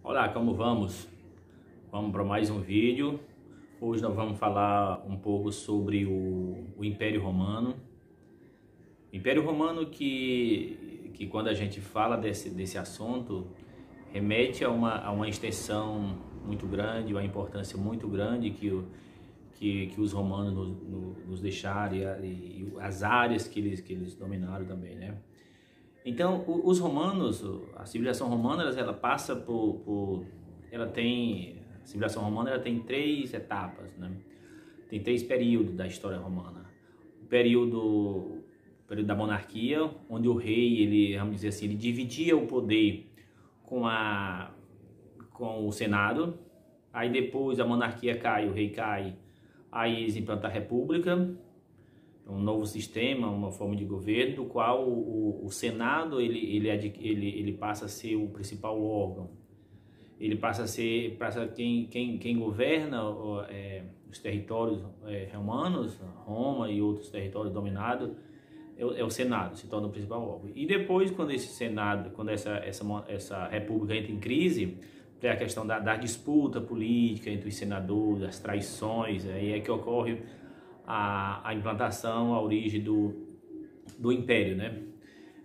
Olá, como vamos? Vamos para mais um vídeo. Hoje nós vamos falar um pouco sobre o Império Romano. Império Romano que quando a gente fala desse assunto, remete a uma extensão muito grande, uma importância muito grande que os romanos nos deixaram e as áreas que eles dominaram também, né? Então, os romanos, a civilização romana, ela passa a civilização romana ela tem três etapas, né? Tem três períodos da história romana. O período da monarquia, onde o rei, vamos dizer assim, ele dividia o poder com o Senado. Aí depois a monarquia cai, o rei cai, aí eles implantam a república, um novo sistema, uma forma de governo, do qual o Senado ele passa a ser o principal órgão. Ele passa a ser quem governa os territórios romanos, Roma e outros territórios dominados, é o Senado, se torna o principal órgão. E depois, quando esse Senado, quando essa república entra em crise, tem a questão da disputa política entre os senadores, as traições, aí é que ocorre a implantação, a origem do Império, né?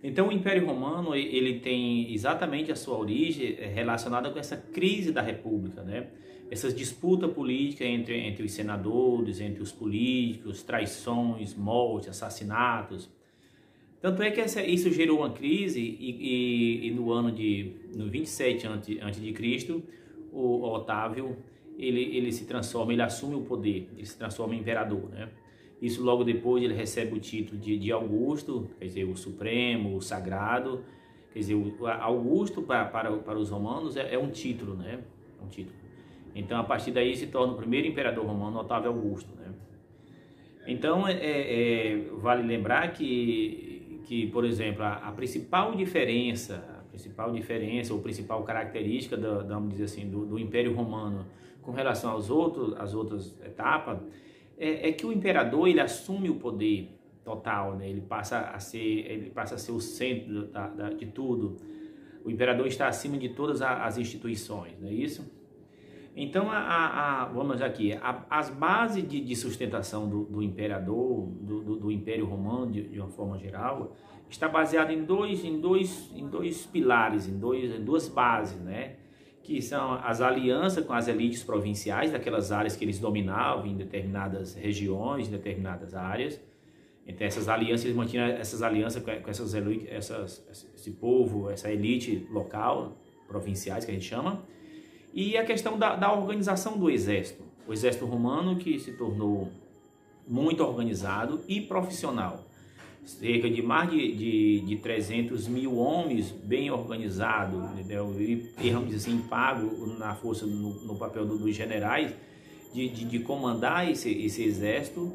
Então o Império Romano ele tem exatamente a sua origem relacionada com essa crise da República, né? Essas disputas políticas entre os senadores, entre os políticos, traições, mortes, assassinatos. Tanto é que isso gerou uma crise e no 27 a.C., o Otávio ele se transforma, ele assume o poder, ele se transforma em imperador, né? Isso logo depois ele recebe o título de Augusto, quer dizer, o Supremo, o Sagrado. Quer dizer, o Augusto para os romanos é um título, né? É um título. Então a partir daí se torna o primeiro imperador romano, Otávio Augusto, né? Então vale lembrar que, por exemplo, a principal diferença ou principal característica vamos dizer assim, do Império Romano com relação às outras etapas é que o imperador ele assume o poder total, né? Ele passa a ser o centro de tudo. O imperador está acima de todas as instituições, não é isso? Então, vamos aqui, as bases de sustentação do imperador, do Império Romano, de uma forma geral, está baseada em dois pilares, em duas bases, né? Que são as alianças com as elites provinciais, daquelas áreas que eles dominavam em determinadas regiões, em determinadas áreas. Então, essas alianças, eles mantinham essas alianças com esse povo, essa elite local, provinciais, que a gente chama. E a questão da organização do exército. O exército romano que se tornou muito organizado e profissional. Cerca de mais de 300 mil homens bem organizados, entendeu? E vamos dizer assim, pago na força, no papel dos generais, de comandar esse exército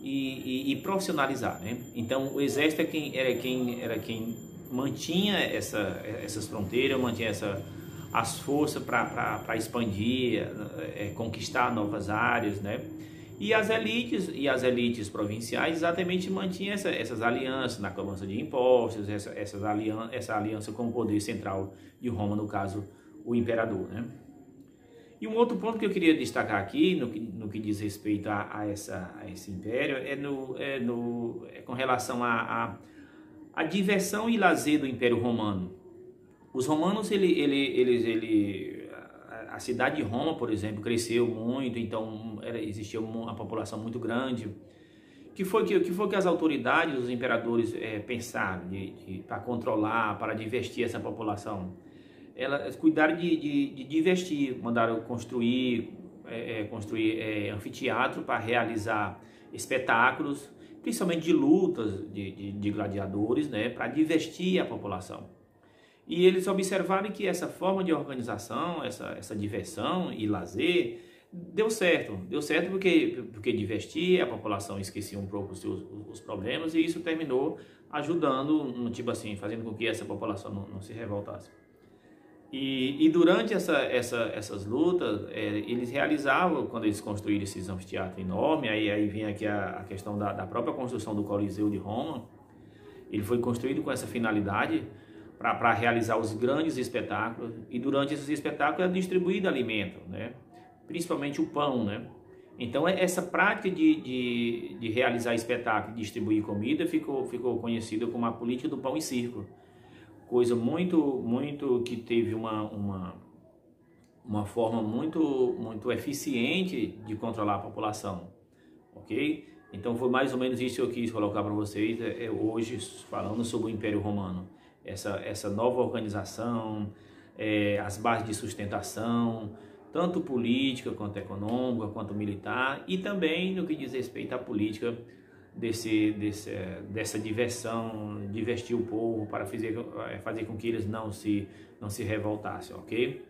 e profissionalizar, né? Então o exército era quem mantinha essas fronteiras, mantinha as forças para expandir, conquistar novas áreas, né? E as elites provinciais exatamente mantinham essas alianças na cobrança de impostos, essa aliança com o poder central de Roma, no caso, o imperador, né? E um outro ponto que eu queria destacar aqui, no que diz respeito a esse império, é com relação à diversão e lazer do Império Romano. Os romanos, a cidade de Roma, por exemplo, cresceu muito, então existia uma população muito grande. Que foi que as autoridades, os imperadores pensaram para controlar, para divertir essa população? Elas cuidaram de divertir, mandaram construir anfiteatro para realizar espetáculos, principalmente de lutas de gladiadores, né, para divertir a população. E eles observaram que essa forma de organização, essa diversão e lazer, deu certo porque divertia, a população esquecia um pouco os problemas, e isso terminou ajudando, tipo assim, fazendo com que essa população não se revoltasse. E durante essas lutas, eles realizavam, quando eles construíram esses anfiteatros enormes, aí vem aqui a questão da própria construção do Coliseu de Roma. Ele foi construído com essa finalidade, para realizar os grandes espetáculos, e durante esses espetáculos é distribuído alimento, né? Principalmente o pão, né? Então essa prática de realizar espetáculo e distribuir comida ficou conhecida como a política do pão e circo, coisa muito que teve uma forma muito eficiente de controlar a população, ok? Então foi mais ou menos isso que eu quis colocar para vocês hoje, falando sobre o Império Romano. Essa nova organização, as bases de sustentação, tanto política, quanto econômica, quanto militar, e também no que diz respeito à política dessa diversão, divertir o povo para fazer com que eles não se revoltassem, ok?